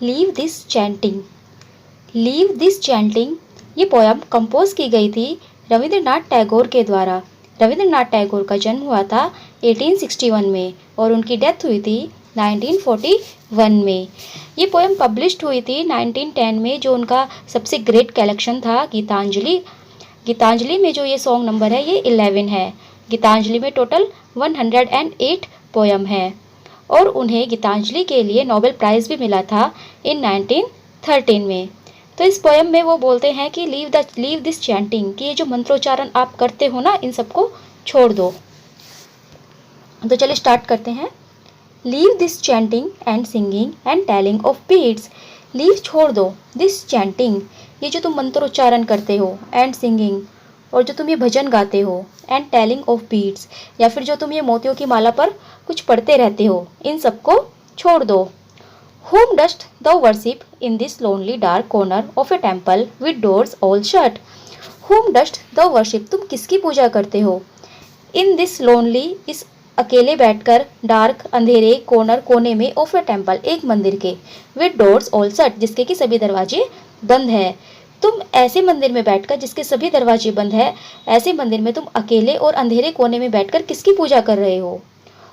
Leave this chanting. Leave this chanting ये poem compose की गई थी रविंद्रनाथ टैगोर के द्वारा। रविंद्रनाथ टैगोर का जन्म हुआ था 1861 में और उनकी डेथ हुई थी 1941 में। ये पोयम पब्लिश्ड हुई थी 1910 में, जो उनका सबसे ग्रेट कलेक्शन था गीतांजलि। गीतांजलि में जो ये सॉन्ग नंबर है ये 11 है। गीतांजलि में टोटल 108 पोयम है और उन्हें गीतांजलि के लिए नोबेल प्राइज़ भी मिला था इन 1913 में। तो इस पोयम में वो बोलते हैं कि लीव दिस चैंटिंग, कि ये जो मंत्रोच्चारण आप करते हो ना, इन सबको छोड़ दो। तो चलिए स्टार्ट करते हैं। Leave this chanting and singing and telling of beats. Leave छोड़ दो, दिस चैंटिंग ये जो तुम मंत्रोच्चारण करते हो, एंड सिंगिंग और जो तुम ये भजन गाते हो, एंड टेलिंग ऑफ बीट्स या फिर जो तुम ये मोतियों की माला पर कुछ पढ़ते रहते हो, इन सबको छोड़ दो। Whom dost thou worship in this lonely dark corner of a temple with doors all shut? Whom dost thou worship? तुम किसकी पूजा करते हो? In this lonely, इस अकेले बैठकर, डार्क अंधेरे, कॉर्नर कोने में, ऑफ ए टेम्पल एक मंदिर के, विद डोर्स ऑल शट जिसके कि सभी दरवाजे बंद है। तुम ऐसे मंदिर में बैठकर जिसके सभी दरवाजे बंद है, ऐसे मंदिर में तुम अकेले और अंधेरे कोने में बैठकर किसकी पूजा कर रहे हो?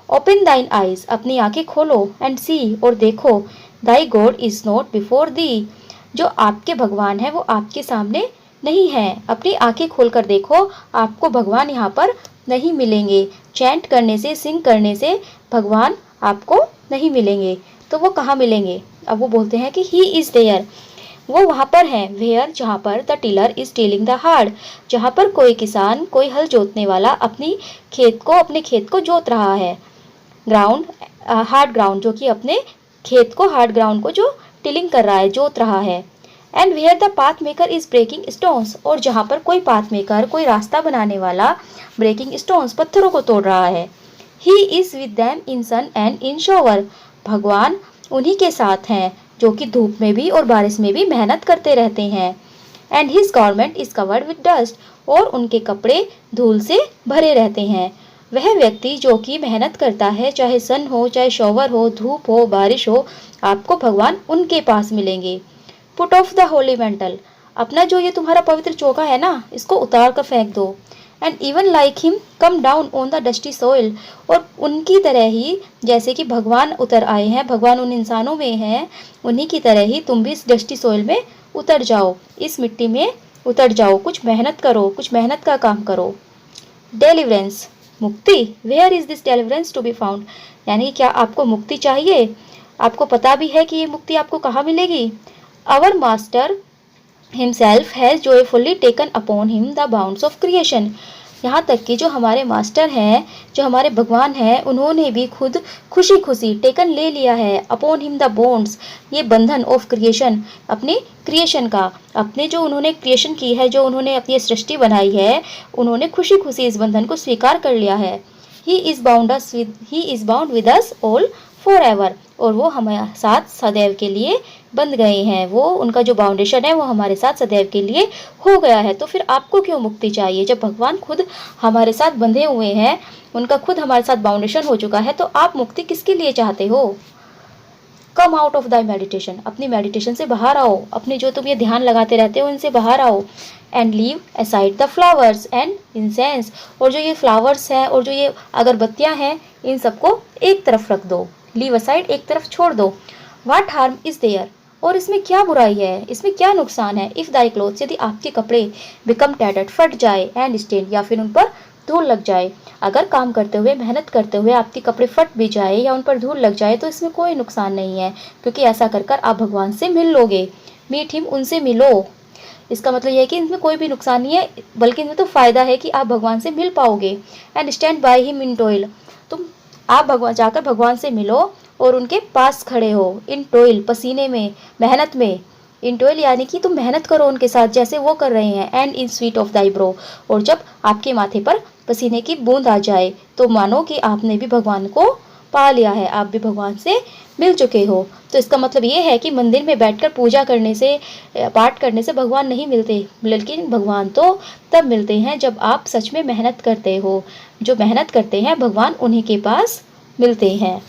ओपन दाइन आइज अपनी आंखें खोलो, एंड सी और देखो, thy god is not before thee जो आपके भगवान है वो आपके सामने नहीं है। अपनी आंखें खोलकर देखो, आपको भगवान यहाँ पर नहीं मिलेंगे। चैंट करने से, सिंग करने से भगवान आपको नहीं मिलेंगे। तो वो कहाँ मिलेंगे? अब वो बोलते हैं कि ही इज़ देयर, वो वहाँ पर है। वेयर जहाँ पर the tiller is tilling the hard, जहाँ पर कोई किसान, कोई हल जोतने वाला अपने खेत को जोत रहा है। ग्राउंड, हार्ड ग्राउंड, जो कि अपने खेत को, हार्ड ग्राउंड को जो टिलिंग कर रहा है, जोत रहा है। And where the path maker is breaking stones, और जहाँ पर कोई पाथ मेकर, कोई रास्ता बनाने वाला ब्रेकिंग स्टोन्स पत्थरों को तोड़ रहा है। He is with them in sun and in shower, भगवान उन्हीं के साथ हैं जो कि धूप में भी और बारिश में भी मेहनत करते रहते हैं। And his government is covered with dust, और उनके कपड़े धूल से भरे रहते हैं। वह व्यक्ति जो कि मेहनत करता है, चाहे सन हो, चाहे शॉवर हो, धूप हो, बारिश हो, आपको भगवान उनके पास मिलेंगे। Put off the Holi mental, अपना जो ये तुम्हारा पवित्र चोगा है ना, इसको उतार कर फेंक दो। And even like him come down on the dusty soil, और उनकी तरह ही, जैसे कि भगवान उतर आए हैं, भगवान उन इंसानों में हैं, उन्हीं की तरह ही तुम भी इस डस्टी सोइल में उतर जाओ, इस मिट्टी में उतर जाओ, कुछ मेहनत करो, कुछ मेहनत का काम करो। डेलिवरेंस, मुक्ति। Where is this deliverance to be found, यानी क्या आपको मुक्ति चाहिए? आपको पता भी है कि ये मुक्ति आपको कहाँ मिलेगी? Our master himself has joyfully taken upon him the bounds of creation, यहाँ तक कि जो हमारे मास्टर हैं, जो हमारे भगवान हैं, उन्होंने भी खुद खुशी खुशी टेकन ले लिया है अपॉन हिम द बॉन्ड्स, ये बंधन ऑफ क्रिएशन, अपने क्रिएशन का, अपने जो उन्होंने क्रिएशन की है, जो उन्होंने अपनी सृष्टि बनाई है, उन्होंने खुशी खुशी इस बंधन को स्वीकार कर लिया है। He is bound with us all for ever, और वो हमारे साथ सदैव के लिए बंध गए हैं। वो उनका जो बाउंडेशन है वो हमारे साथ सदैव के लिए हो गया है। तो फिर आपको क्यों मुक्ति चाहिए? जब भगवान खुद हमारे साथ बंधे हुए हैं, उनका खुद हमारे साथ बाउंडेशन हो चुका है, तो आप मुक्ति किसके लिए चाहते हो? Come out of the meditation, अपनी मेडिटेशन से बाहर आओ, अपने जो तुम ये ध्यान लगाते रहते हो इनसे बाहर आओ। And leave aside the flowers and incense, और जो ये फ्लावर्स हैं और जो ये अगरबत्तियाँ हैं, इन सबको एक तरफ रख दो। लीव असाइड, एक तरफ छोड़ दो। व्हाट हार्म इज देयर, और इसमें क्या बुराई है, इसमें क्या नुकसान है? इफ़ दाई क्लोथ्स, यदि आपके कपड़े बिकम टैटर्ड, फट जाए, एंड स्टेन, या फिर उन पर धूल लग जाए। अगर काम करते हुए, मेहनत करते हुए आपके कपड़े फट भी जाए या उन पर धूल लग जाए, तो इसमें कोई नुकसान नहीं है, क्योंकि ऐसा कर कर आप भगवान से मिल लोगे। मीट हिम, उनसे मिलो। इसका मतलब यह है कि इसमें कोई भी नुकसान नहीं है, बल्कि इसमें तो फ़ायदा है कि आप भगवान से मिल पाओगे। And stand by him in toil, तुम आप भगवान जाकर भगवान से मिलो और उनके पास खड़े हो। इन टोइल, पसीने में, मेहनत में। इन टोइल यानी कि तुम मेहनत करो उनके साथ जैसे वो कर रहे हैं। And in sweet of thy bro, और जब आपके माथे पर पसीने की बूंद आ जाए तो मानो कि आपने भी भगवान को पा लिया है, आप भी भगवान से मिल चुके हो। तो इसका मतलब ये है कि मंदिर में बैठकर पूजा करने से, पाठ करने से भगवान नहीं मिलते, लेकिन भगवान तो तब मिलते हैं जब आप सच में मेहनत करते हो। जो मेहनत करते हैं भगवान उन्हीं के पास मिलते हैं।